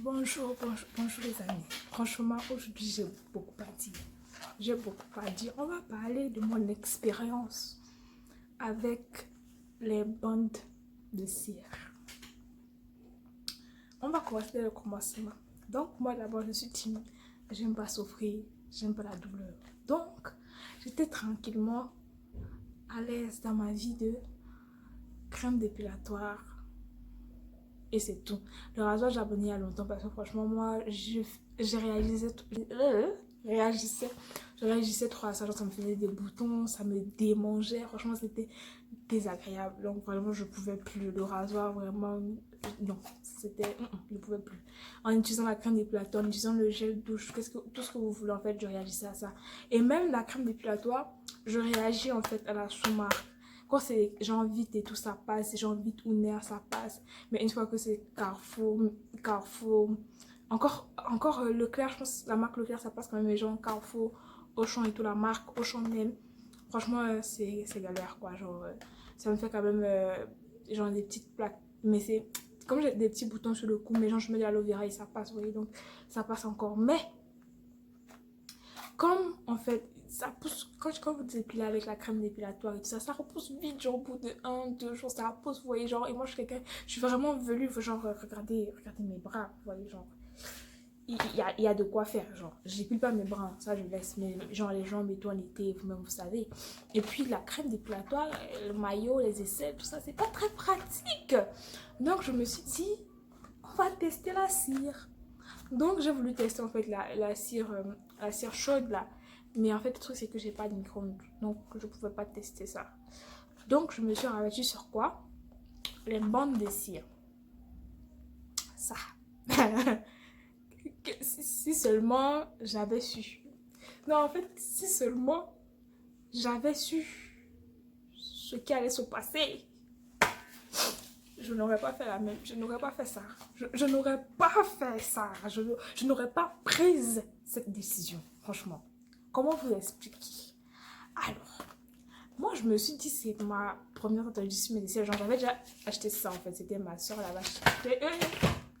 Bonjour les amis. Franchement, aujourd'hui, j'ai beaucoup à dire. On va parler de mon expérience avec les bandes de cire. On va commencer dès le commencement. Donc, moi d'abord, je suis timide. J'aime pas souffrir. J'aime pas la douleur. Donc, j'étais tranquillement à l'aise dans ma vie de crème dépilatoire. Et c'est tout. Le rasoir, j'ai abonné il y a longtemps parce que franchement, moi, je réagissais trop à ça. Genre, ça me faisait des boutons, ça me démangeait. Franchement, c'était désagréable. Donc, vraiment, je pouvais plus. Le rasoir, vraiment, non. C'était, je ne pouvais plus. En utilisant la crème dépilatoire, en utilisant le gel douche, tout ce que vous voulez, en fait, je réagissais à ça. Et même la crème dépilatoire, je réagis, en fait, à la sous-marque. Quand c'est genre vite et tout, ça passe. Genre vite ou nerf, ça passe. Mais une fois que c'est Carrefour, encore Leclerc, je pense la marque Leclerc, ça passe quand même. Mais genre Carrefour, Auchan et tout, la marque Auchan même. Franchement, c'est galère quoi. Genre, ça me fait quand même genre des petites plaques. Mais c'est comme j'ai des petits boutons sur le cou, mais genre je mets de l'aloe vera et ça passe, vous voyez. Donc ça passe encore. Mais comme en fait ça pousse quand vous dépilez avec la crème dépilatoire et tout ça, ça repousse vite, genre au bout de 1-2 jours ça repousse, vous voyez, genre. Et moi je suis quelqu'un, je suis vraiment velue, genre regardez mes bras, vous voyez, genre il y a de quoi faire, genre j'épile pas mes bras, ça je laisse, mais genre les jambes et tout en été, vous-même vous savez. Et puis la crème dépilatoire, le maillot, les aisselles, tout ça, c'est pas très pratique. Donc je me suis dit on va tester la cire. Donc j'ai voulu tester en fait la cire chaude là. Mais en fait le truc c'est que j'ai pas de micro-ondes. Donc je pouvais pas tester ça. Donc je me suis rabattue sur quoi? Les bandes de cire. Ça. Si seulement j'avais su. Non en fait si seulement j'avais su ce qui allait se passer, je n'aurais pas fait la même, je n'aurais pas fait ça. Je n'aurais pas fait ça. Je n'aurais pas pris cette décision, franchement. Comment vous expliquer? Alors, moi je me suis dit, c'est ma première tentative de médecine. Genre, j'avais déjà acheté ça en fait. C'était ma soeur là-bas.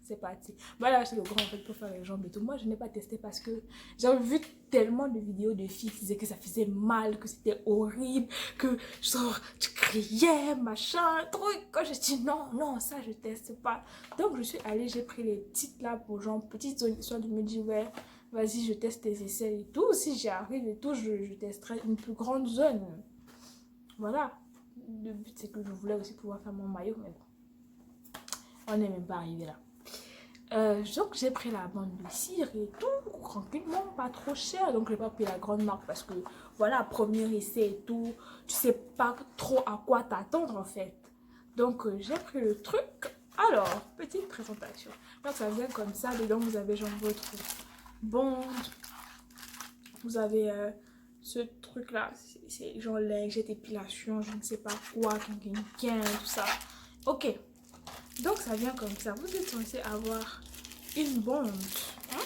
C'est parti. Moi, elle a acheté le grand en fait pour faire les jambes et tout. Moi, je n'ai pas testé parce que j'avais vu tellement de vidéos de filles qui disaient que ça faisait mal, que c'était horrible, que genre tu criais, machin, truc. Quand je dis non, ça je teste pas. Donc, je suis allée, j'ai pris les petites là pour genre petites zones histoire de me dire, ouais, vas-y, je teste tes essais et tout. Si j'y arrive et tout, je testerai une plus grande zone. Voilà. Le but, c'est que je voulais aussi pouvoir faire mon maillot, mais bon, on n'est même pas arrivé là. Donc j'ai pris la bande de cire et tout, tranquillement, pas trop cher. Donc j'ai pas pris la grande marque parce que voilà, premier essai et tout, tu sais pas trop à quoi t'attendre en fait. Donc j'ai pris le truc. Alors, petite présentation. Donc ça vient comme ça, dedans vous avez genre votre bande, vous avez ce truc là, c'est genre lingette, épilation, je ne sais pas quoi, tout ça. Ok. Donc ça vient comme ça. Vous êtes censé avoir une bande. Hein?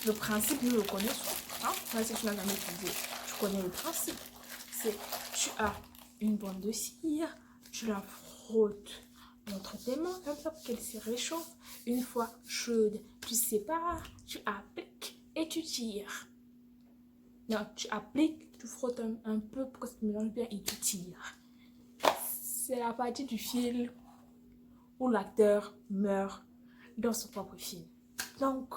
Le principe, nous le connaissons. Hein? Là, si tu n'as jamais étudié, tu connais le principe. C'est tu as une bande de cire, tu la frottes entre tes mains comme ça pour qu'elle se réchauffe. Une fois chaude, tu sépares, tu appliques et tu tires. Non, tu appliques, tu frottes un peu pour que ça se mélange bien et tu tires. C'est la partie du fil où l'acteur meurt dans son propre film. Donc,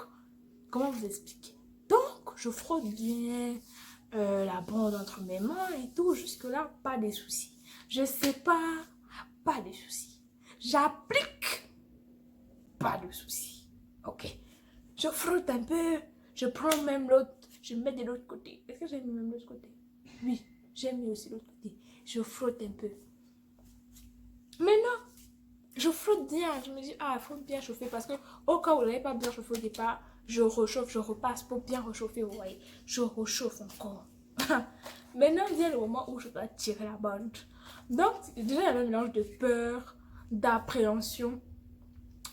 comment vous expliquer? Donc, je frotte bien la bande entre mes mains et tout. Jusque-là, pas de soucis. Je sais pas de soucis. J'applique, pas de soucis. Ok. Je frotte un peu. Je prends même l'autre. Je mets de l'autre côté. Est-ce que j'ai mis même l'autre côté? Oui, j'ai mis aussi l'autre côté. Je frotte un peu. Maintenant, je frotte bien, je me dis, il faut bien chauffer parce que au cas où vous n'avez pas bien chauffé au départ, je rechauffe, je repasse pour bien réchauffer, vous voyez. Je réchauffe encore. Maintenant vient le moment où je dois tirer la bande. Donc, déjà, il y avait un mélange de peur, d'appréhension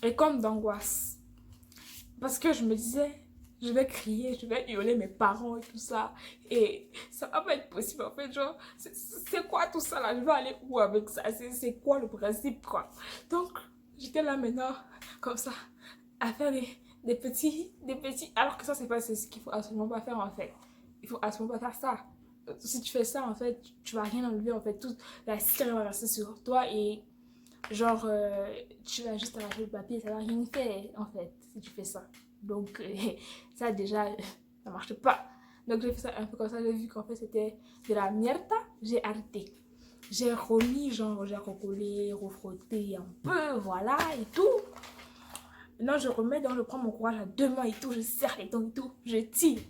et comme d'angoisse. Parce que je me disais, je vais crier, je vais hurler mes parents et tout ça. Et ça va pas être possible en fait, genre, c'est quoi tout ça là? Je vais aller où avec ça? C'est quoi le principe quoi? Donc, j'étais là maintenant, comme ça, à faire alors que ça, c'est pas c'est ce qu'il faut absolument pas faire, en fait. Il faut absolument pas faire ça. Si tu fais ça, en fait, tu vas rien enlever, en fait. Toute la cire va rester sur toi et genre, tu vas juste arracher le papier, ça va rien faire, en fait, si tu fais ça. Donc, ça, déjà, ça marche pas. Donc, j'ai fait ça un peu comme ça. J'ai vu qu'en fait, c'était de la mierda. J'ai arrêté. J'ai remis, genre, j'ai recollé, refrotté un peu, voilà, et tout. Maintenant, je remets, donc je prends mon courage à deux mains et tout, je serre les dents et tout, je tire.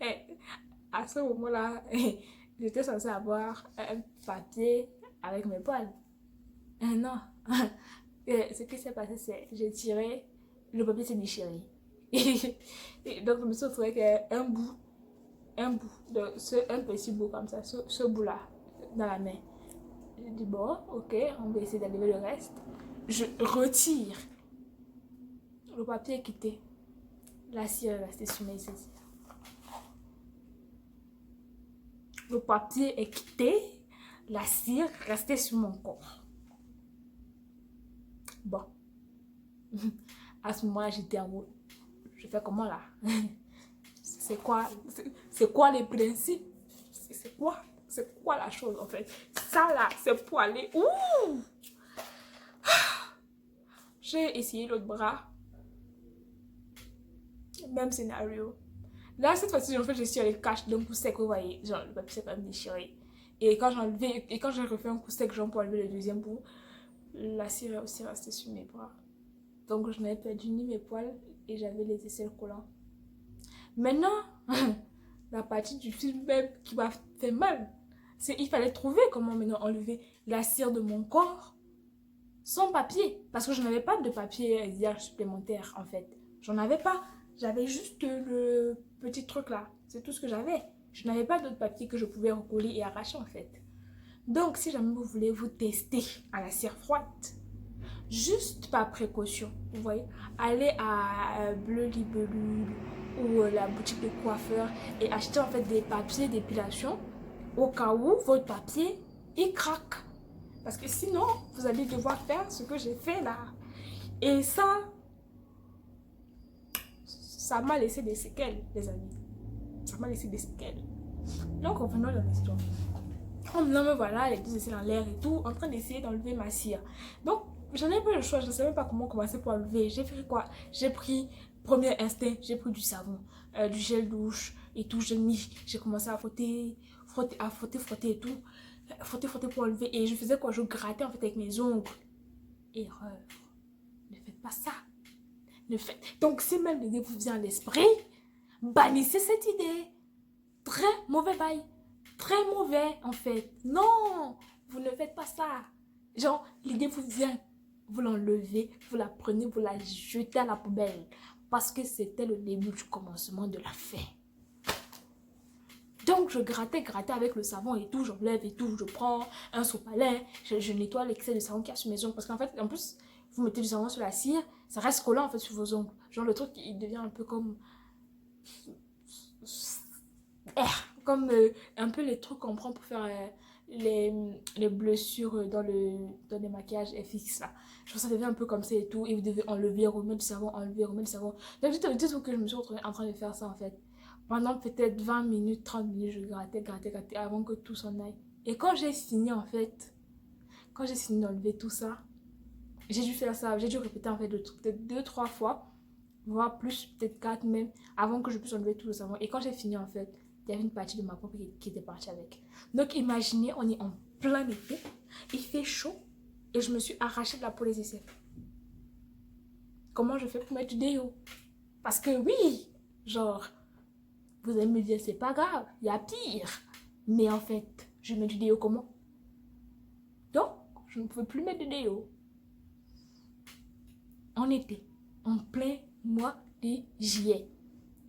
Et à ce moment-là, j'étais censée avoir un papier avec mes poils. Non. Et ce qui s'est passé, c'est que j'ai tiré, le papier s'est déchiré. Et donc, je me suis retrouvée avec un bout, un petit bout comme ça, ce bout-là, dans la main. J'ai dit, bon, ok, on va essayer d'enlever le reste. Je retire. Le papier est quitté. La cire est restée sur mes yeux. Le papier est quitté. La cire restait sur mon corps. Bon. À ce moment-là, j'étais en mode. Je fais comment là? C'est quoi les principes? C'est quoi la chose en fait? Ça là, c'est pour aller. Ouh! J'ai essayé l'autre bras. Même scénario. Là, cette fois-ci, en fait, j'ai tiré le cache d'un coup sec, vous voyez. Genre, le papier s'est quand même déchiré. Et quand j'ai refait un coup sec, genre pour enlever le deuxième bout, la cire est aussi restée sur mes bras. Donc, je n'avais perdu ni mes poils et j'avais les aisselles collants. Maintenant, la partie du film même qui m'a fait mal, c'est qu'il fallait trouver comment maintenant enlever la cire de mon corps sans papier. Parce que je n'avais pas de papier vierge supplémentaire, en fait. J'en avais pas. J'avais juste le petit truc là. C'est tout ce que j'avais. Je n'avais pas d'autre papier que je pouvais recoller et arracher, en fait. Donc, si jamais vous voulez vous tester à la cire froide, juste par précaution, vous voyez, allez à Bleu Libellule ou la boutique de coiffeur et acheter en fait des papiers d'épilation au cas où votre papier il craque. Parce que sinon, vous allez devoir faire ce que j'ai fait là. Et ça m'a laissé des séquelles, les amis. Ça m'a laissé des séquelles. Donc, revenons à la question. Maintenant, me voilà, les deux essais en l'air et tout, en train d'essayer d'enlever ma cire. Donc, j'en ai pas le choix, je ne savais pas comment commencer pour enlever. J'ai fait quoi? J'ai pris, premier instinct, j'ai pris du savon, du gel douche et tout. J'ai commencé à frotter et tout. Frotter pour enlever. Et je faisais quoi? Je grattais en fait avec mes ongles. Erreur. Ne faites pas ça. Donc, si même l'idée vous vient à l'esprit, bannissez cette idée. Très mauvais bail. Très mauvais, en fait. Non, vous ne faites pas ça. Genre, l'idée vous vient, vous l'enlevez, vous la prenez, vous la jetez à la poubelle. Parce que c'était le début du commencement de l'affaire. Donc, je grattais avec le savon et tout, j'enlève et tout, je prends un sopalin, je nettoie l'excès de savon qu'il y a sur mes ongles. Parce qu'en fait, en plus, vous mettez du savon sur la cire, ça reste collant en fait sur vos ongles. Genre, le truc, il devient un peu comme... comme un peu les trucs qu'on prend pour faire les blessures dans les maquillages FX là. Je pense que ça devient un peu comme ça et tout. Et vous devez enlever, remettre du savon, enlever, remettre du savon. Donc, du tout que je me suis retrouvée en train de faire ça en fait. Pendant peut-être 20 minutes, 30 minutes, je grattais avant que tout s'en aille. Et quand j'ai fini en fait, quand j'ai fini d'enlever tout ça, j'ai dû faire ça, j'ai dû répéter en fait peut-être 2-3 fois, voire plus, peut-être 4 même, avant que je puisse enlever tout le savon. Et quand j'ai fini en fait, il y avait une partie de ma peau qui était partie avec. Donc imaginez, on est en plein été, il fait chaud et je me suis arraché de la peau des aisselles. Comment je fais pour mettre du déo? Parce que oui, genre, vous allez me dire c'est pas grave, il y a pire. Mais en fait, je mets du déo comment? Donc, je ne pouvais plus mettre de déo. En été, en plein mois de juillet.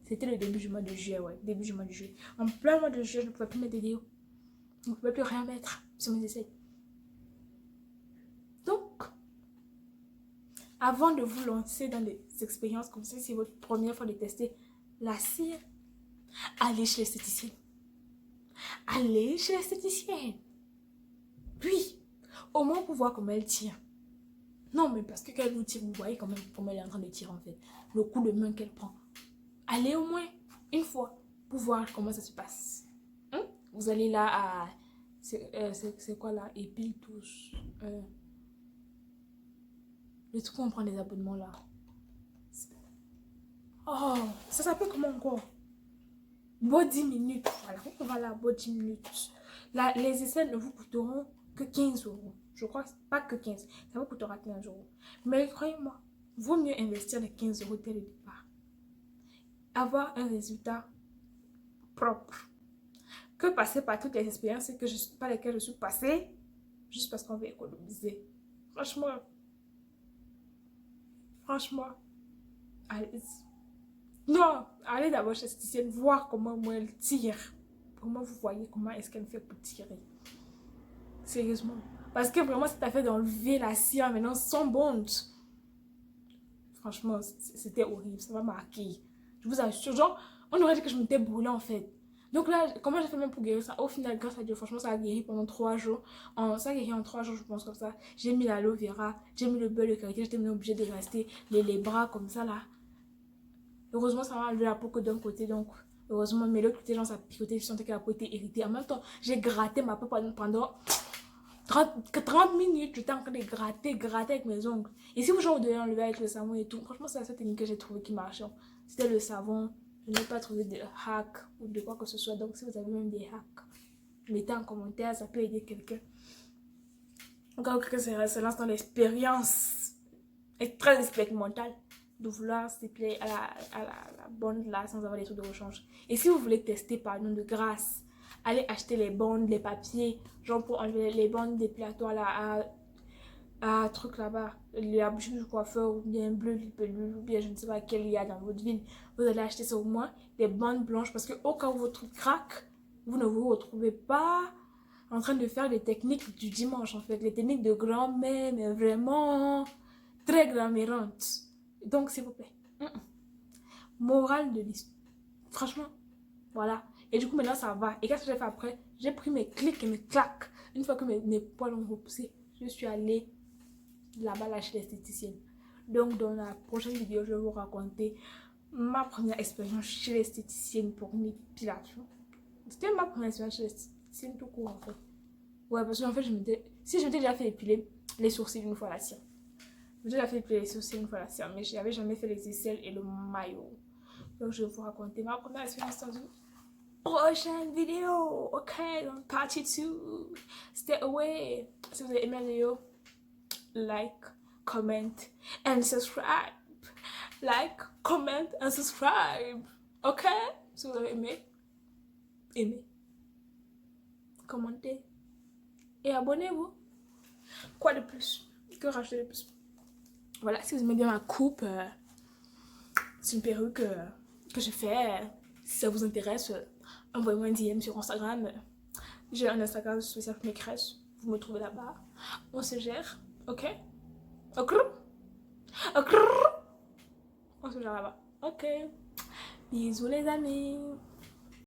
C'était le début du mois de juillet, ouais. Début du mois de juillet. En plein mois de juillet, je ne pouvais plus mettre de déo. Je ne pouvais plus rien mettre sur mes aisselles. Donc, avant de vous lancer dans des expériences comme ça, si c'est votre première fois de tester la cire, allez chez l'esthéticienne. Allez chez l'esthéticienne. Puis, au moins pour voir comment elle tient. Non, mais parce que quand elle vous tire, vous voyez quand même comment elle est en train de tirer en fait. Le coup de main qu'elle prend. Allez au moins une fois pour voir comment ça se passe. Hein? Vous allez là à... C'est quoi là? Épile tous. Le truc où on prend des abonnements là. Oh, ça s'appelle comment encore? Body minutes. Voilà, on va là, body minutes. Là, les essais ne vous coûteront que 15 euros. Je crois pas que 15. Ça vous coûtera 15 euros. Mais croyez-moi, vaut mieux investir les 15 euros dès le départ. Avoir un résultat propre. Que passer par toutes les expériences par lesquelles je suis passée, juste parce qu'on veut économiser. Franchement, allez. Non, allez d'abord chez l'esthéticienne, voir comment moi elle tire. Comment vous voyez comment est-ce qu'elle fait pour tirer. Sérieusement. Parce que vraiment, cette affaire d'enlever la cire maintenant sans bande. Franchement, c'était horrible. Ça m'a marqué. Je vous assure. Genre, on aurait dit que je m'étais brûlée en fait. Donc là, comment j'ai fait même pour guérir ça? Au final, grâce à Dieu, franchement, ça a guéri pendant 3 jours. Ça a guéri en 3 jours, je pense, comme ça. J'ai mis l'aloe vera, j'ai mis le beurre de karité, j'étais même obligée de rester les bras comme ça là. Heureusement, ça m'a enlevé la peau que d'un côté, donc heureusement, mais l'autre côté, genre, ça picotait, je sentais que la peau était irritée. En même temps, j'ai gratté ma peau pendant 30 minutes, j'étais en train de gratter avec mes ongles. Et si vous devez enlever avec le savon et tout, franchement, c'est la seule technique que j'ai trouvé qui marchait. C'était le savon. Je n'ai pas trouvé de hack ou de quoi que ce soit. Donc, si vous avez même des hacks, mettez en commentaire, ça peut aider quelqu'un. Encore que c'est l'instant d'expérience très expérimentale de vouloir s'épiler à la bande là sans avoir des trucs de rechange. Et si vous voulez tester par nom de grâce, allez acheter les bandes, les papiers, genre pour enlever les bandes dépilatoires là à truc là-bas, la bouche du coiffeur ou bien bleu, ou bien je ne sais pas quel il y a dans votre ville. Vous allez acheter ça au moins, des bandes blanches parce que au cas où votre truc craque, vous ne vous retrouvez pas en train de faire les techniques du dimanche en fait, les techniques de grand-mère, mais vraiment très grammérantes. Donc s'il vous plaît, morale de l'histoire. Franchement, voilà. Et du coup maintenant ça va. Et qu'est-ce que j'ai fait après? J'ai pris mes clics et mes claques. Une fois que mes poils ont repoussé, je suis allée là-bas là chez l'esthéticienne. Donc dans la prochaine vidéo, je vais vous raconter ma première expérience chez l'esthéticienne pour une épilation. C'était ma première expérience chez l'esthéticienne tout court en fait. Ouais, parce qu'en fait, si je m'étais déjà fait épiler les sourcils une fois la cire. Je m'étais déjà fait épiler les sourcils une fois la cire, mais je n'avais jamais fait les aisselles et le maillot. Donc je vais vous raconter ma première expérience dans une prochaine vidéo. Ok, donc partie 2. Stay away. Si vous avez aimé la vidéo, like, comment and subscribe. Like, comment and subscribe. Ok? Si vous avez aimé, commentez et abonnez-vous. Quoi de plus? Que rajouter de plus? Voilà, si vous aimez bien ma coupe, c'est une perruque que je fais. Si ça vous intéresse, envoyez-moi un DM sur Instagram. J'ai un Instagram spécial pour mes crèches. Vous me trouvez là-bas. On se gère, ok? Ok? Ok? On se gère là-bas. Ok. Bisous les amis.